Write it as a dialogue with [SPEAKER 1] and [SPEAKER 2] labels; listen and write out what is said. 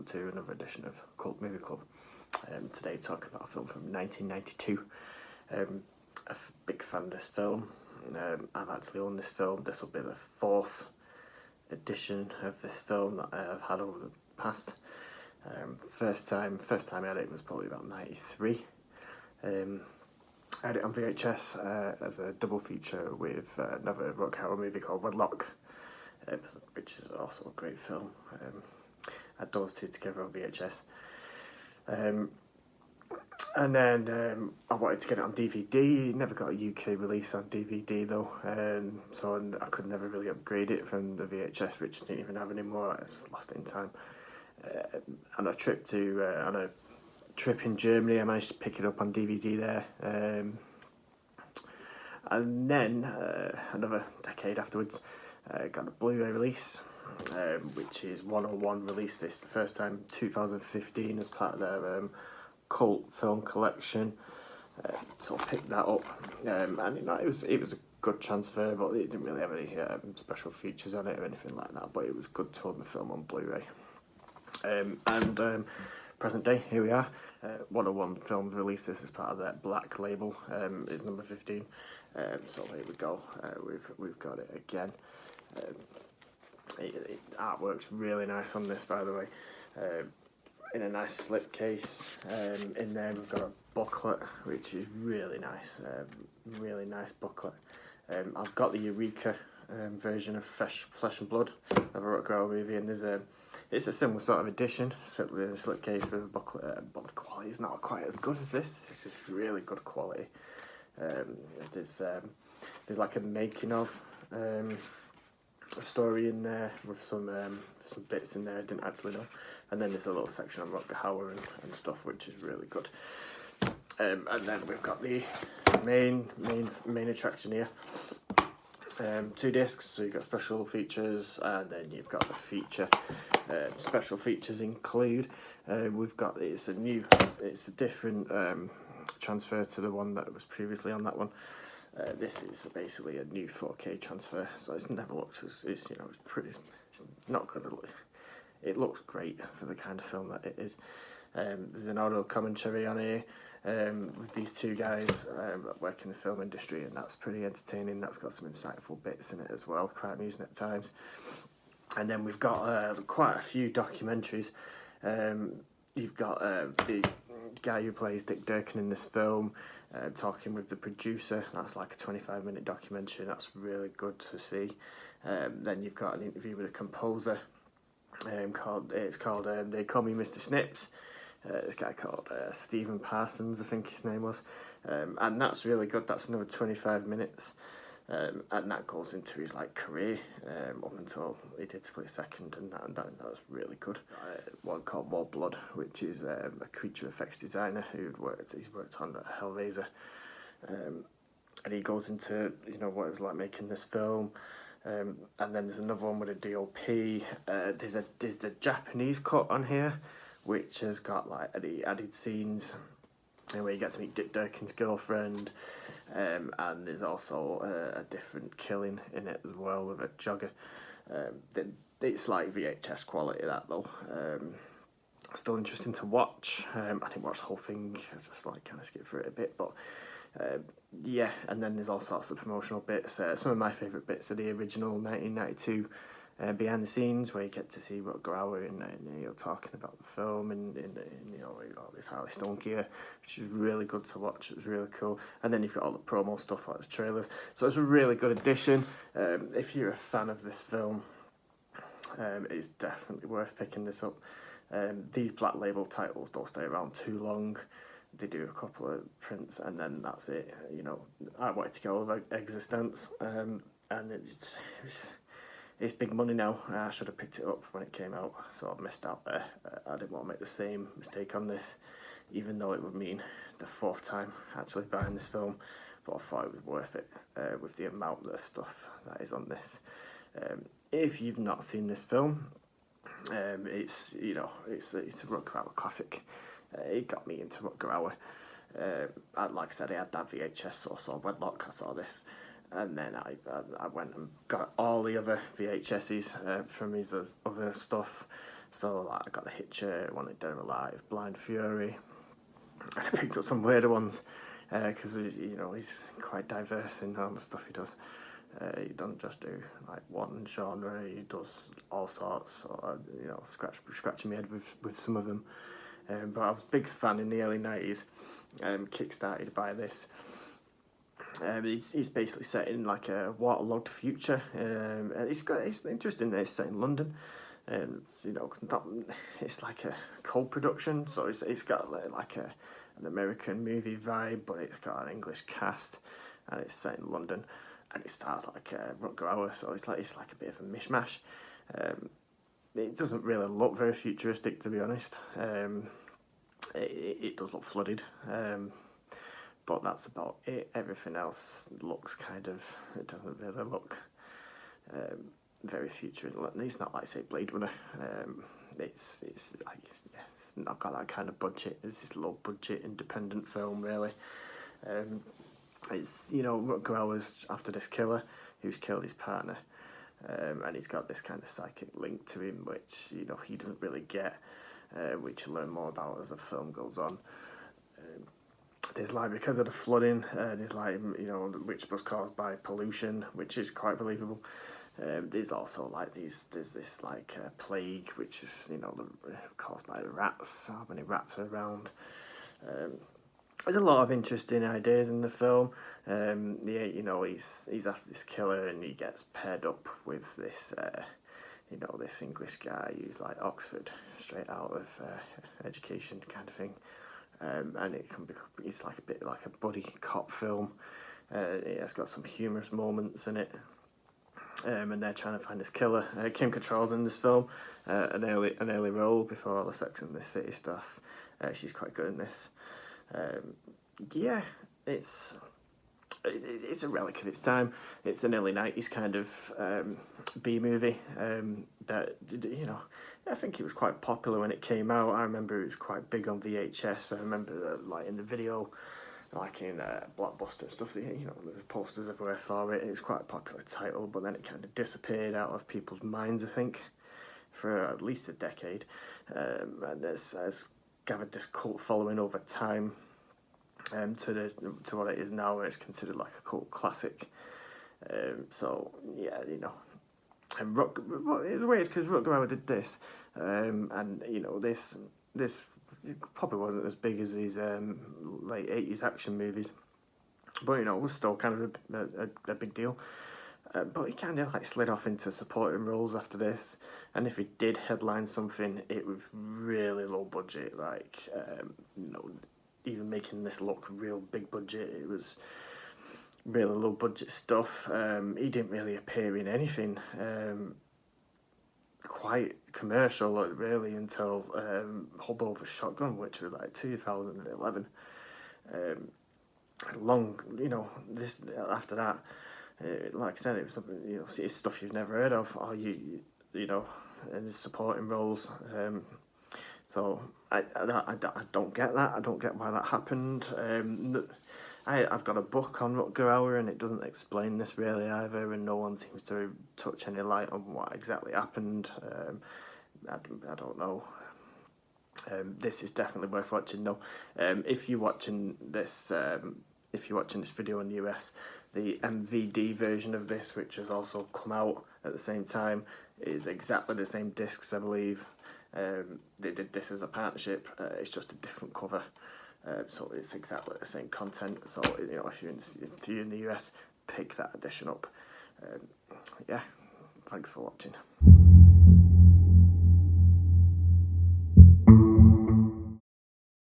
[SPEAKER 1] welcome to another edition of Cult Movie Club. Today talking about a film from 1992. Big fan of this film. I've actually owned this film. This will be the fourth edition of this film that I've had over the past. First time I had it was probably about 93. I had it on VHS as a double feature with another rock horror movie called Wedlock, which is also a great film. I had those two together on VHS. And then I wanted to get it on DVD. Never got a UK release on DVD though, so I could never really upgrade it from the VHS, which I didn't even have anymore. I just lost it in time. On a trip in Germany, I managed to pick it up on DVD there. And then another decade afterwards, got a Blu-ray release, which is 101 released this the first time in 2015 as part of their cult film collection. So I picked that up, and it was a good transfer, but it didn't really have any special features on it or anything like that. But it was good to own the film on Blu-ray. Present day, here we are. 101 Films released this as part of that Black label. It's number 15. So here we go. We've got it again. Artwork's really nice on this, by the way. In a nice slip case. In there we've got a booklet, which is really nice. Really nice booklet. I've got the Eureka version of Flesh and Blood of a rock horror movie, and it's a similar sort of edition, simply in a slipcase with a booklet, but the quality is not quite as good as this. This is really good quality. There's like a making of a story in there with some bits in there I didn't actually know, and then there's a little section on Rutger Hauer and stuff, which is really good. And then we've got the main attraction here. 2 discs, so you've got special features, and then you've got the feature. Special features include we've got it's a different transfer to the one that was previously on that one. This is basically a new 4K transfer, so it's never looked it's not gonna look. It looks great for the kind of film that it is. There's an audio commentary on here with these two guys that work in the film industry, and that's pretty entertaining. That's got some insightful bits in it as well, quite amusing at times. And then we've got quite a few documentaries. You've got the guy who plays Dick Durkin in this film talking with the producer. That's like a 25-minute documentary, and that's really good to see. Then you've got an interview with a composer called They Call Me Mr. Snips. This guy called Stephen Parsons, I think his name was, and that's really good. That's another 25 minutes, and that goes into his career up until he did Split Second, and that's really good. One called More Blood, which is a creature effects designer he's worked on Hellraiser, and he goes into what it was like making this film. And then there's another one with a DOP. There's the Japanese cut on here, which has got the added scenes where you get to meet Dick Durkin's girlfriend, and there's also a different killing in it as well with a jogger. It's like VHS quality, that though. Still interesting to watch. I didn't watch the whole thing. I just kind of skipped through it a bit, but yeah. And then there's all sorts of promotional bits. Some of my favourite bits are the original 1992 behind the scenes, where you get to see Rutger Hauer and talking about the film and all this Harley Stone gear, which is really good to watch. It was really cool. And then you've got all the promo stuff like the trailers. So it's a really good addition. If you're a fan of this film, it's definitely worth picking this up. These Black Label titles don't stay around too long. They do a couple of prints and then that's it. I wanted to get all of Existence, and it's big money now. I should have picked it up when it came out, so I missed out there. I didn't want to make the same mistake on this, even though it would mean the 4th time actually buying this film, but I thought it was worth it with the amount of stuff that is on this. If you've not seen this film, it's a Rutger Hauer classic. It got me into Rutger Hauer. Like I said, I had that VHS, so I saw Wedlock, I saw this. And then I went and got all the other VHSs from his other stuff. So like I got The Hitcher, Wanted Dead or Alive, Blind Fury, and I picked up some weirder ones because he's quite diverse in all the stuff he does. He doesn't just do like one genre; he does all sorts. So scratching my head with some of them. But I was a big fan in the early 90s, kickstarted by this. He's basically set in like a waterlogged future, and it's interesting that it's set in London. It's like a co-production, so it's got like an American movie vibe, but it's got an English cast, and it's set in London, and it stars like Rutger Hauer, so it's like a bit of a mishmash. It doesn't really look very futuristic, to be honest. It does look flooded, but that's about it. Everything else looks it doesn't really look very futuristic. It's not like, say, Blade Runner. It's not got that kind of budget. It's this low budget independent film, really. It's Rutger Hauer's after this killer who's killed his partner, and he's got this kind of psychic link to him, which he doesn't really get, which you learn more about as the film goes on. There's because of the flooding, there's which was caused by pollution, which is quite believable. There's also there's this plague, which is caused by the rats. How many rats are around? There's a lot of interesting ideas in the film. He's after this killer, and he gets paired up with this this English guy who's like Oxford, straight out of education kind of thing. And it's like a bit like a buddy cop film. It has got some humorous moments in it. And they're trying to find this killer. Kim Cattrall's in this film, an early role before all the Sex and the City stuff. She's quite good in this. It's a relic of its time. It's an early 90s kind of B movie that I think it was quite popular when it came out. I remember it was quite big on VHS. I remember in the video, in Blockbuster and stuff. There was posters everywhere for it. It was quite a popular title, but then it kind of disappeared out of people's minds, I think, for at least a decade, and has gathered this cult following over time. To what it is now, where it's considered like a cult classic. And it was weird because Rutger Hauer did this, and this probably wasn't as big as these late 80s action movies, but it was still kind of a big deal. But he kind of slid off into supporting roles after this, and if he did headline something, it was really low budget, even making this look real big budget, it was really low budget stuff. He didn't really appear in anything quite commercial, really, until Hobo the Shotgun, which was 2011. This after that, like I said, it was something, it's stuff you've never heard of, or in supporting roles. So I don't get that. I don't get why that happened. I've got a book on Rutger Hauer, and it doesn't explain this really either, and no one seems to touch any light on what exactly happened. I don't know. This is definitely worth watching though. If you're watching this video in the US, the MVD version of this, which has also come out at the same time, is exactly the same discs, I believe. They did this as a partnership. It's just a different cover, so it's exactly the same content. So if you're in the US, pick that edition up. Thanks for watching.